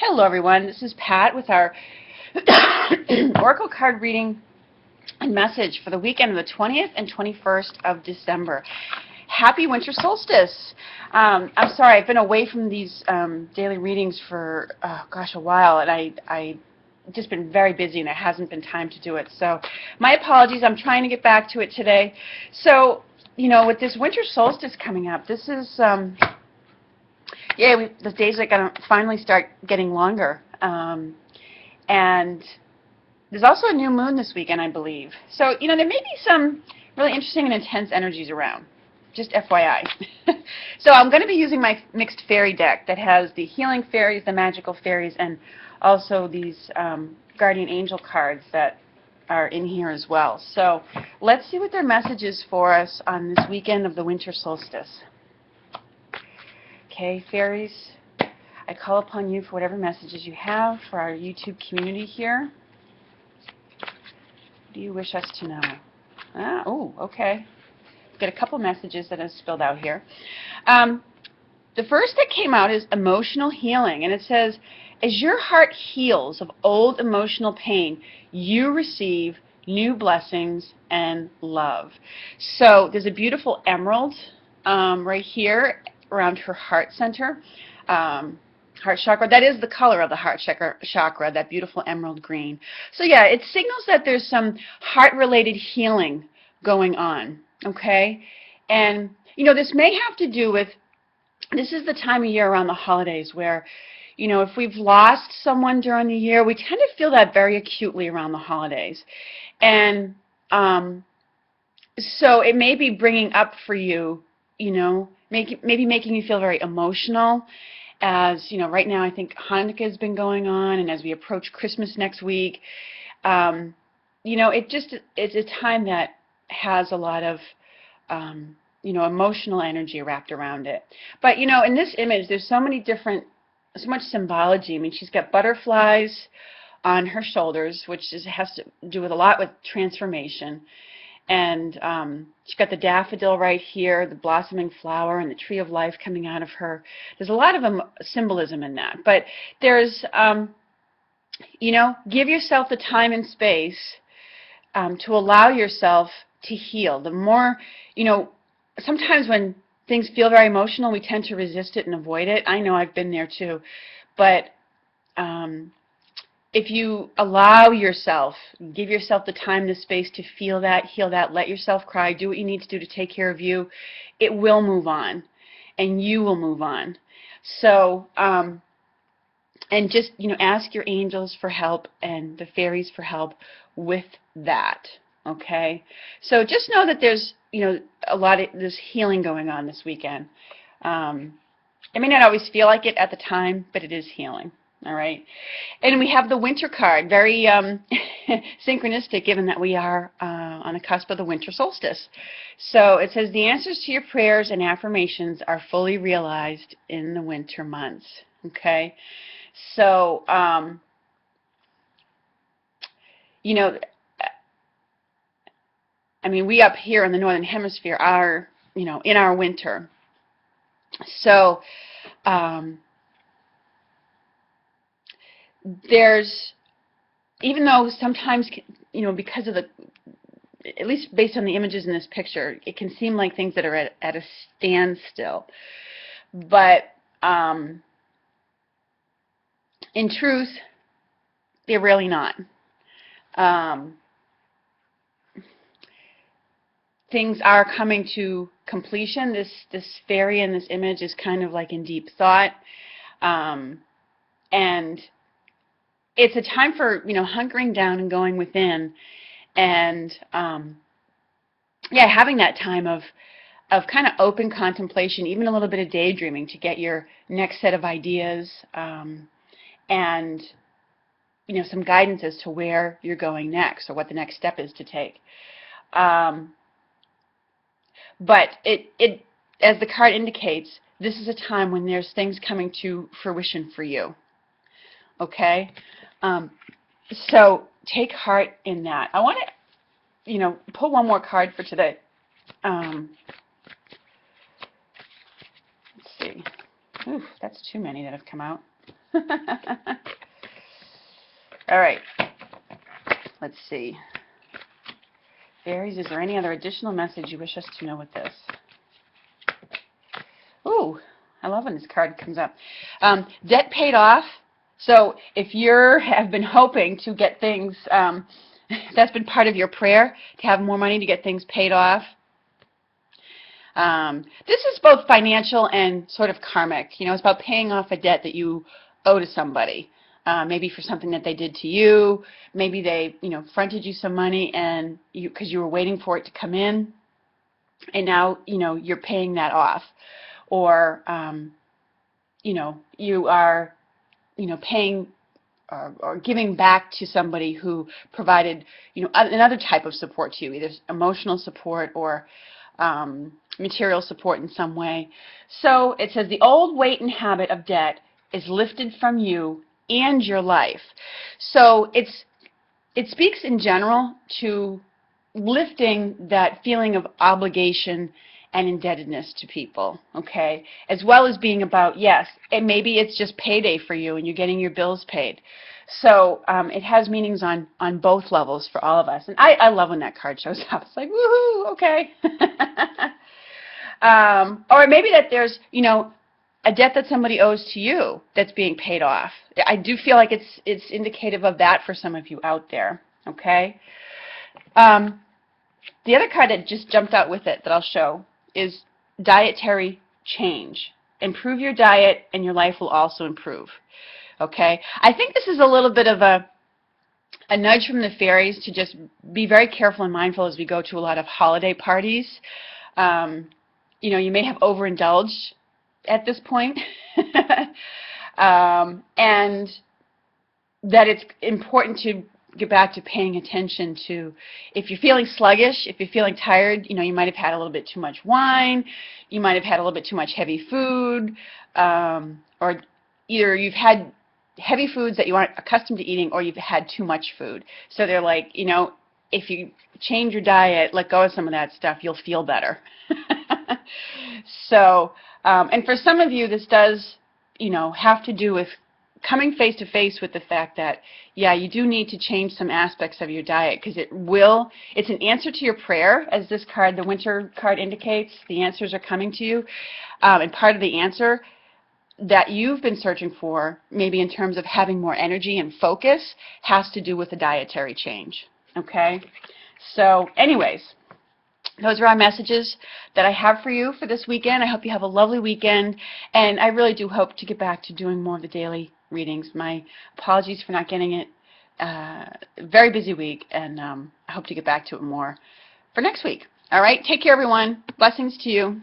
Hello everyone, this is Pat with our Oracle card reading and message for the weekend of the 20th and 21st of December. Happy winter solstice. I'm sorry, I've been away from these daily readings for, a while, and I just been very busy and it hasn't been time to do it. So my apologies, I'm trying to get back to it today. So, with this winter solstice coming up, this is... the days are going to finally start getting longer. And there's also a new moon this weekend, I believe. So, there may be some really interesting and intense energies around. Just FYI. So I'm going to be using my mixed fairy deck that has the healing fairies, the magical fairies, and also these guardian angel cards that are in here as well. So let's see what their message is for us on this weekend of the winter solstice. Okay, fairies, I call upon you for whatever messages you have for our YouTube community here. What do you wish us to know? Okay. We've got a couple messages that have spilled out here. The first that came out is emotional healing, and it says, as your heart heals of old emotional pain, you receive new blessings and love. So there's a beautiful emerald right here around her heart center, heart chakra. That is the color of the heart chakra, that beautiful emerald green. So yeah, it signals that there's some heart-related healing going on, okay? And, this may have to do with, this is the time of year around the holidays where, if we've lost someone during the year, we tend to feel that very acutely around the holidays. And so it may be bringing up for you, maybe making you feel very emotional, as right now I think Hanukkah has been going on, and as we approach Christmas next week, it's a time that has a lot of emotional energy wrapped around it. But in this image, there's so much symbology. I mean, she's got butterflies on her shoulders, which has to do with a lot with transformation. And she's got the daffodil right here, the blossoming flower, and the tree of life coming out of her. There's a lot of symbolism in that. But there's, give yourself the time and space to allow yourself to heal. The more, sometimes when things feel very emotional, we tend to resist it and avoid it. I know I've been there too. But if you allow yourself, give yourself the time, the space to feel that, heal that, let yourself cry, do what you need to do to take care of you, it will move on, and you will move on. So, and just, ask your angels for help and the fairies for help with that, okay? So just know that there's, a lot of this healing going on this weekend. It may not always feel like it at the time, but it is healing. All right. And we have the winter card, very synchronistic given that we are on the cusp of the winter solstice. So it says, the answers to your prayers and affirmations are fully realized in the winter months. Okay. So, we up here in the northern hemisphere are, in our winter. So, there's, even though sometimes, because of at least based on the images in this picture, it can seem like things that are at a standstill. But in truth, they're really not. Things are coming to completion. This fairy in this image is kind of like in deep thought. And it's a time for, hunkering down and going within and, having that time of kind of open contemplation, even a little bit of daydreaming to get your next set of ideas and, some guidance as to where you're going next or what the next step is to take. But it, as the card indicates, this is a time when there's things coming to fruition for you. Okay? So take heart in that. I want to, pull one more card for today. Let's see. Ooh, that's too many that have come out. All right. Let's see. Fairies, is there any other additional message you wish us to know with this? Ooh, I love when this card comes up. Debt paid off. So if you have been hoping to get things, that's been part of your prayer, to have more money to get things paid off. This is both financial and sort of karmic. You know, it's about paying off a debt that you owe to somebody. Maybe for something that they did to you. Maybe they, fronted you some money and because you were waiting for it to come in, and now, you're paying that off. Or, you are, paying or giving back to somebody who provided, another type of support to you, either emotional support or material support in some way. So it says the old weight and habit of debt is lifted from you and your life. So it speaks in general to lifting that feeling of obligation and indebtedness to people, okay, as well as being about, yes, and maybe it's just payday for you and you're getting your bills paid. So it has meanings on both levels for all of us. And I love when that card shows up. It's like, woohoo, okay. Or maybe that there's, a debt that somebody owes to you that's being paid off. I do feel like it's indicative of that for some of you out there, okay? The other card that just jumped out with it that I'll show is dietary change. Improve your diet and your life will also improve. Okay? I think this is a little bit of a nudge from the fairies to just be very careful and mindful as we go to a lot of holiday parties. You may have overindulged at this point. And that it's important to get back to paying attention to, if you're feeling sluggish, if you're feeling tired, you might have had a little bit too much wine, you might have had a little bit too much heavy food, or either you've had heavy foods that you aren't accustomed to eating, or you've had too much food. So they're like, if you change your diet, let go of some of that stuff, you'll feel better. So, and for some of you, this does, have to do with coming face to face with the fact that, yeah, you do need to change some aspects of your diet, because it's an answer to your prayer, as this card, the winter card, indicates. The answers are coming to you. And part of the answer that you've been searching for, maybe in terms of having more energy and focus, has to do with a dietary change. Okay? So anyways, those are our messages that I have for you for this weekend. I hope you have a lovely weekend, and I really do hope to get back to doing more of the daily readings. My apologies for not getting it. Very busy week, and I hope to get back to it more for next week. All right? Take care, everyone. Blessings to you.